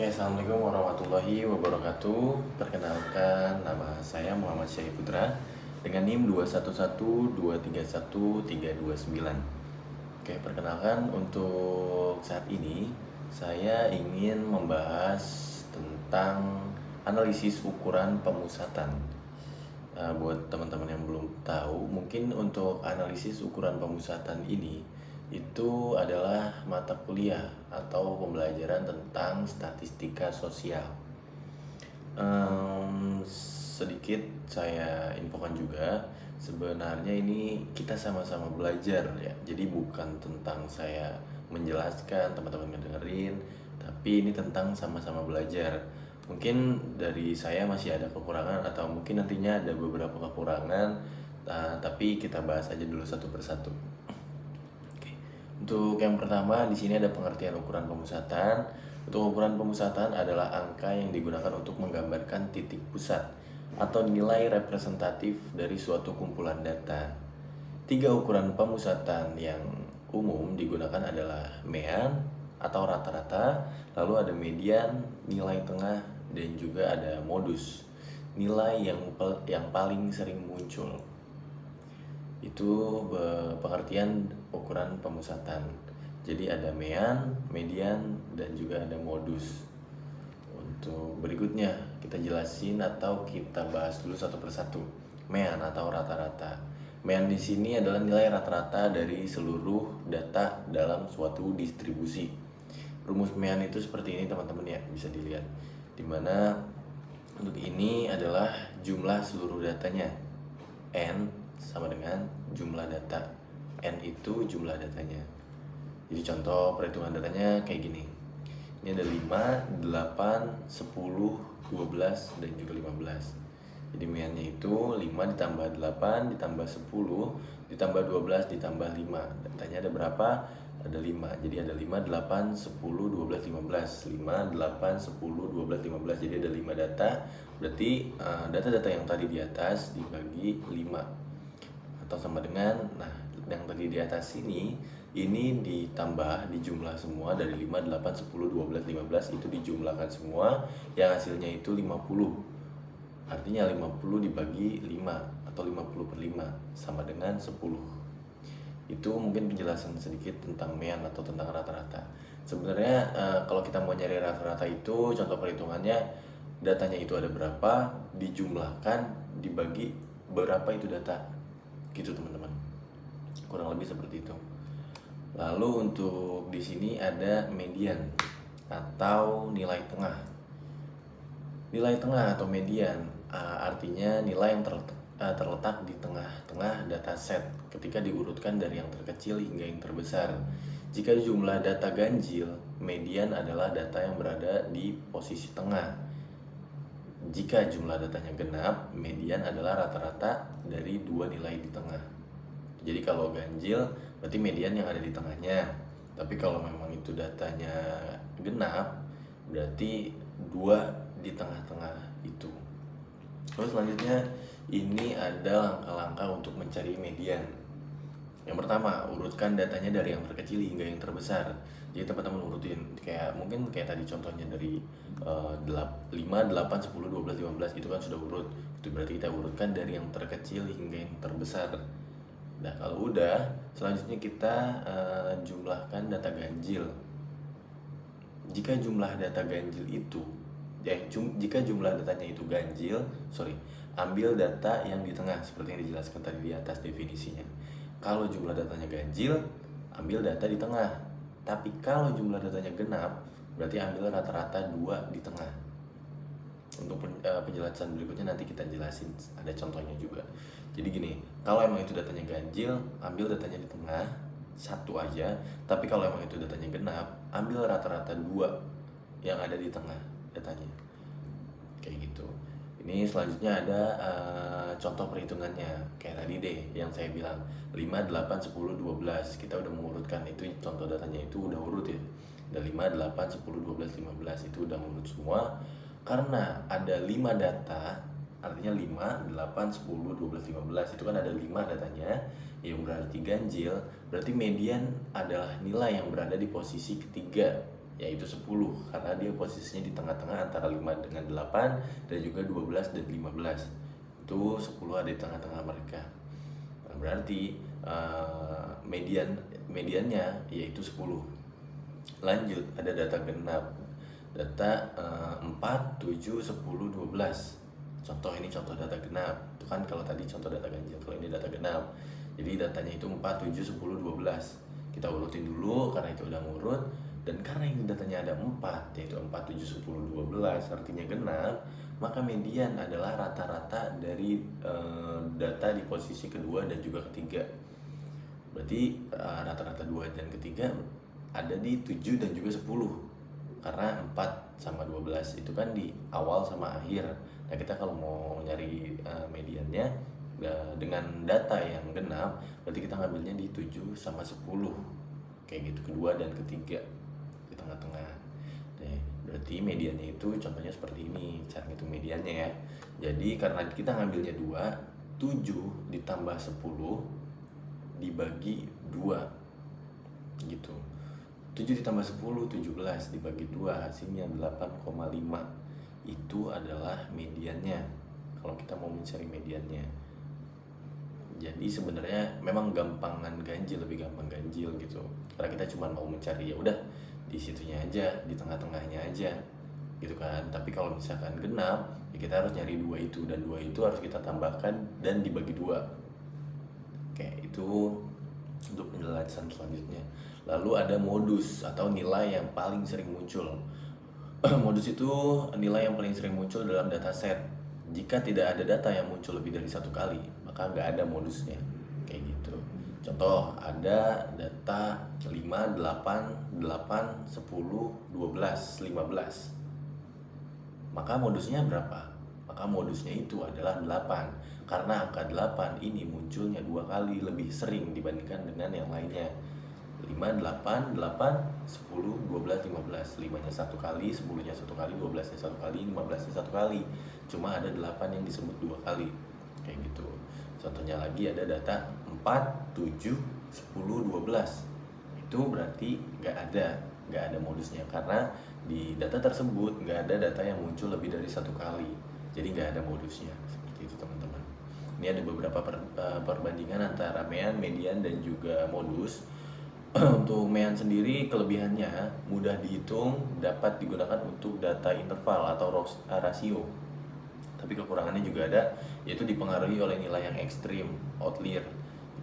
Oke, assalamualaikum warahmatullahi wabarakatuh. Perkenalkan, nama saya Muhammad Syahid Putra dengan NIM 2112313229. Oke, perkenalkan untuk saat ini saya ingin membahas tentang analisis ukuran pemusatan. Buat teman-teman yang belum tahu, mungkin untuk analisis ukuran pemusatan ini itu adalah mata kuliah atau pembelajaran tentang statistika sosial. Sedikit saya infokan juga, sebenarnya ini kita sama-sama belajar ya. Jadi bukan tentang saya menjelaskan, teman-teman ngedengerin, tapi ini tentang sama-sama belajar. Mungkin dari saya masih ada kekurangan atau mungkin nantinya ada beberapa kekurangan, tapi kita bahas aja dulu satu persatu. Oke. Untuk yang pertama di sini ada pengertian ukuran pemusatan. Untuk ukuran pemusatan adalah angka yang digunakan untuk menggambarkan titik pusat atau nilai representatif dari suatu kumpulan data. 3 ukuran pemusatan yang umum digunakan adalah mean atau rata-rata, lalu ada median, nilai tengah, dan juga ada modus, nilai yang paling sering muncul. Itu pengertian ukuran pemusatan. Jadi ada mean, median, dan juga ada modus. Untuk berikutnya kita jelasin atau kita bahas dulu satu persatu. Mean atau rata-rata. Mean di sini adalah nilai rata-rata dari seluruh data dalam suatu distribusi. Rumus mean itu seperti ini teman-teman ya, bisa dilihat. Dimana untuk ini adalah jumlah seluruh datanya. N sama dengan jumlah data. N itu jumlah datanya. Jadi contoh perhitungan datanya kayak gini. Ini ada 5, 8, 10, 12, dan juga 15. Jadi meannya itu 5 ditambah 8 ditambah 10 ditambah 12 ditambah 5. Datanya ada berapa? Ada 5. Jadi ada 5, 8, 10, 12, 15. 5, 8, 10, 12, 15. Jadi ada 5 data. Berarti data-data yang tadi di atas dibagi 5. Atau sama dengan, nah yang tadi di atas ini ditambah, dijumlah semua dari 5, 8, 10, 12, 15 itu dijumlahkan semua, yang hasilnya itu 50. Artinya 50 dibagi 5 atau 50 per 5 sama dengan 10. Itu mungkin penjelasan sedikit tentang mean atau tentang rata-rata. Sebenarnya kalau kita mau nyari rata-rata itu, contoh perhitungannya, datanya itu ada berapa, dijumlahkan, dibagi berapa itu data. Gitu teman-teman. Kurang lebih seperti itu. Lalu untuk di sini ada median atau nilai tengah. Nilai tengah atau median artinya nilai yang terletak di tengah-tengah data set ketika diurutkan dari yang terkecil hingga yang terbesar. Jika jumlah data ganjil, median adalah data yang berada di posisi tengah. Jika jumlah datanya genap, median adalah rata-rata dari dua nilai di tengah. Jadi kalau ganjil berarti median yang ada di tengahnya. Tapi kalau memang itu datanya genap, berarti dua di tengah-tengah itu. Terus selanjutnya ini ada langkah-langkah untuk mencari median. Yang pertama, urutkan datanya dari yang terkecil hingga yang terbesar. Jadi teman-teman urutin mungkin kayak tadi contohnya dari 5, 8, 10, 12, 15 itu kan sudah urut. Itu berarti kita urutkan dari yang terkecil hingga yang terbesar. Nah, kalau udah, selanjutnya kita jumlahkan data ganjil. Jika jumlah data ganjil itu jika jumlah datanya itu ganjil, ambil data yang di tengah seperti yang dijelaskan tadi di atas definisinya. Kalau jumlah datanya ganjil, ambil data di tengah. Tapi kalau jumlah datanya genap, berarti ambil rata-rata 2 di tengah. Untuk penjelasan berikutnya nanti kita jelasin, ada contohnya juga. Jadi gini, kalau emang itu datanya ganjil, ambil datanya di tengah, 1 aja. Tapi kalau emang itu datanya genap, ambil rata-rata 2 yang ada di tengah datanya. Kayak gitu. Ini selanjutnya ada contoh perhitungannya. Kayak tadi deh yang saya bilang 5, 8, 10, 12. Kita udah mengurutkan, itu contoh datanya itu udah urut ya. Ada 5, 8, 10, 12, 15 itu udah urut semua. Karena ada 5 data, artinya 5, 8, 10, 12, 15 itu kan ada 5 datanya yang berarti ganjil. Berarti median adalah nilai yang berada di posisi ketiga yaitu 10 karena dia posisinya di tengah-tengah antara 5 dengan 8 dan juga 12 dan 15. Itu 10 ada di tengah-tengah mereka. Nah, berarti mediannya yaitu 10. Lanjut ada data genap. Data 4, 7, 10, 12. Ini contoh data genap. Itu kan kalau tadi contoh data ganjil, kalau ini data genap. Jadi datanya itu 4, 7, 10, 12. Kita urutin dulu karena itu udah ngurut. Dan karena ini datanya ada 4, yaitu 4, 7, 10, 12, artinya genap, maka median adalah rata-rata dari data di posisi kedua dan juga ketiga. Berarti rata-rata 2 dan ketiga ada di 7 dan juga 10. Karena 4 sama 12 itu kan di awal sama akhir. Nah, kita kalau mau nyari mediannya dengan data yang genap, berarti kita ngambilnya di 7 sama 10. Kayak gitu, kedua dan ketiga di tengah-tengah. Nah, berarti mediannya itu contohnya seperti ini, cara ngitung mediannya ya. Jadi karena kita ngambilnya 2, 7 ditambah 10 dibagi 2 gitu. 7 ditambah 10, 17 dibagi 2 hasilnya 8,5. Itu adalah mediannya kalau kita mau mencari mediannya. Jadi sebenarnya memang gampangan ganjil, lebih gampang ganjil gitu. Karena kita cuma mau mencari ya udah di situnya aja, di tengah-tengahnya aja gitu kan. Tapi kalau misalkan genap, ya kita harus nyari 2 itu, dan 2 itu harus kita tambahkan dan dibagi 2. Oke, itu untuk penjelasan selanjutnya. Lalu ada modus atau nilai yang paling sering muncul. Modus itu nilai yang paling sering muncul dalam dataset. Jika tidak ada data yang muncul lebih dari 1 kali, maka nggak ada modusnya. Kayak gitu. Contoh, ada data 5, 8, 8, 10, 12, 15. Maka modusnya berapa? Maka modusnya itu adalah 8. Karena angka 8 ini munculnya 2 kali lebih sering dibandingkan dengan yang lainnya. 5, 8, 8, 10, 12, 15. 5-nya 1 kali, 10-nya 1 kali, 12-nya 1 kali, 15-nya 1 kali. Cuma ada 8 yang disebut 2 kali. Kayak gitu. Contohnya lagi ada data 4, 7, 10, 12. Itu berarti nggak ada modusnya, karena di data tersebut nggak ada data yang muncul lebih dari 1 kali. Jadi nggak ada modusnya. Seperti itu teman-teman. Ini ada beberapa perbandingan antara mean, median, dan juga modus. Untuk mean sendiri kelebihannya mudah dihitung, dapat digunakan untuk data interval atau rasio. Tapi kekurangannya juga ada, yaitu dipengaruhi oleh nilai yang ekstrim, outlier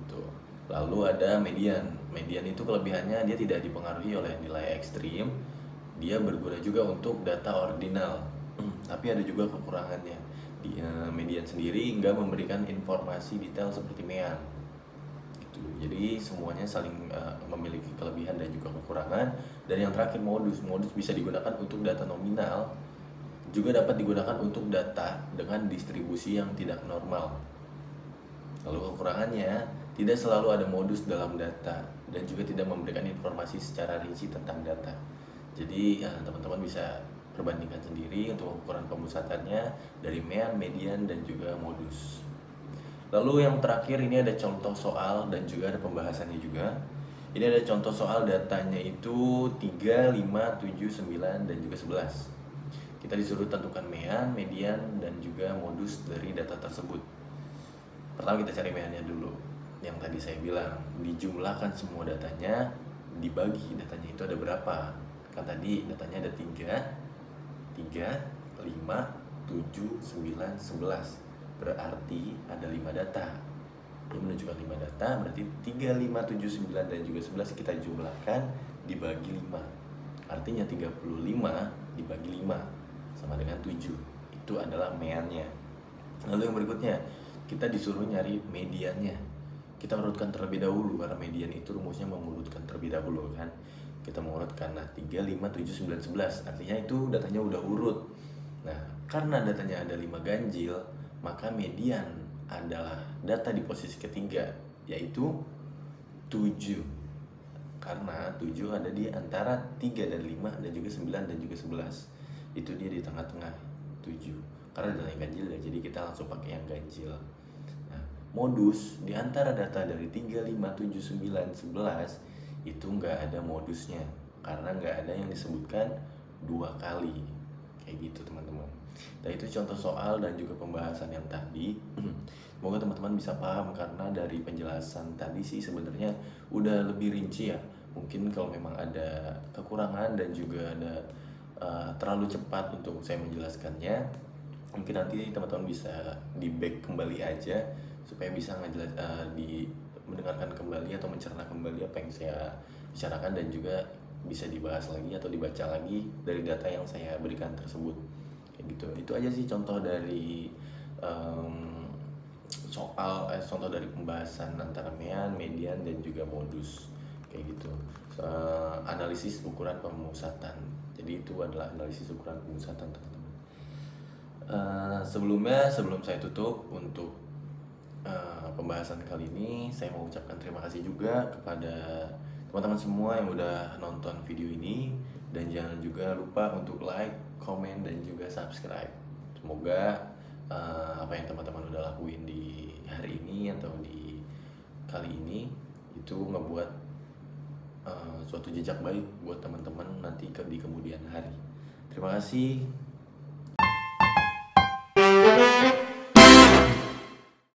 gitu. Lalu ada median. Median itu kelebihannya dia tidak dipengaruhi oleh nilai ekstrim, dia berguna juga untuk data ordinal. Tapi ada juga kekurangannya. Median sendiri nggak memberikan informasi detail seperti mean. Jadi semuanya saling memiliki kelebihan dan juga kekurangan. Dan yang terakhir modus bisa digunakan untuk data nominal, juga dapat digunakan untuk data dengan distribusi yang tidak normal. Lalu kekurangannya, tidak selalu ada modus dalam data dan juga tidak memberikan informasi secara rinci tentang data. Jadi teman-teman bisa perbandingkan sendiri untuk ukuran pemusatannya dari mean, median, dan juga modus. Lalu yang terakhir ini ada contoh soal dan juga ada pembahasannya juga. Ini ada contoh soal, datanya itu 3, 5, 7, 9, dan juga 11. Kita disuruh tentukan mean, median, dan juga modus dari data tersebut. Pertama kita cari meannya dulu. Yang tadi saya bilang, dijumlahkan semua datanya, dibagi datanya itu ada berapa. Kan tadi datanya ada 3, 5, 7, 9, 11. Berarti ada 5 data. Ini menunjukkan 5 data, berarti 3, 5, 7, 9, dan juga 11 kita jumlahkan dibagi 5. Artinya 35 dibagi 5 sama dengan 7. Itu adalah meannya. Lalu yang berikutnya, kita disuruh nyari mediannya. Kita urutkan terlebih dahulu, karena median itu rumusnya mengurutkan terlebih dahulu kan. Kita mengurutkan, nah 3, 5, 7, 9, 11. Artinya itu datanya udah urut. Nah, karena datanya ada 5 ganjil, maka median adalah data di posisi ketiga, yaitu 7. Karena 7 ada di antara 3 dan 5, dan juga 9 dan juga 11. Itu dia di tengah-tengah 7. Karena datanya ganjil ya, jadi kita langsung pakai yang ganjil. Nah, modus di antara data dari 3, 5, 7, 9, 11 itu nggak ada modusnya. karena nggak ada yang disebutkan dua kali kayak gitu teman-teman. Nah itu contoh soal dan juga pembahasan yang tadi. Semoga teman-teman bisa paham karena dari penjelasan tadi sih sebenarnya udah lebih rinci ya. Mungkin kalau memang ada kekurangan dan juga ada terlalu cepat untuk saya menjelaskannya, mungkin nanti teman-teman bisa di back kembali aja supaya bisa mendengarkan kembali atau mencerna kembali apa yang saya bicarakan dan juga bisa dibahas lagi atau dibaca lagi dari data yang saya berikan tersebut kayak gitu. Itu aja sih contoh dari em, contoh dari pembahasan antara mean, median dan juga modus kayak gitu. Analisis ukuran pemusatan. Jadi itu adalah analisis ukuran pemusatan teman-teman. Sebelum saya tutup untuk pembahasan kali ini, saya mau ucapkan terima kasih juga kepada teman-teman semua yang udah nonton video ini, dan jangan juga lupa untuk like, komen, dan juga subscribe. Semoga apa yang teman-teman udah lakuin di hari ini atau di kali ini itu ngebuat suatu jejak baik buat teman-teman nanti di kemudian hari. Terima kasih.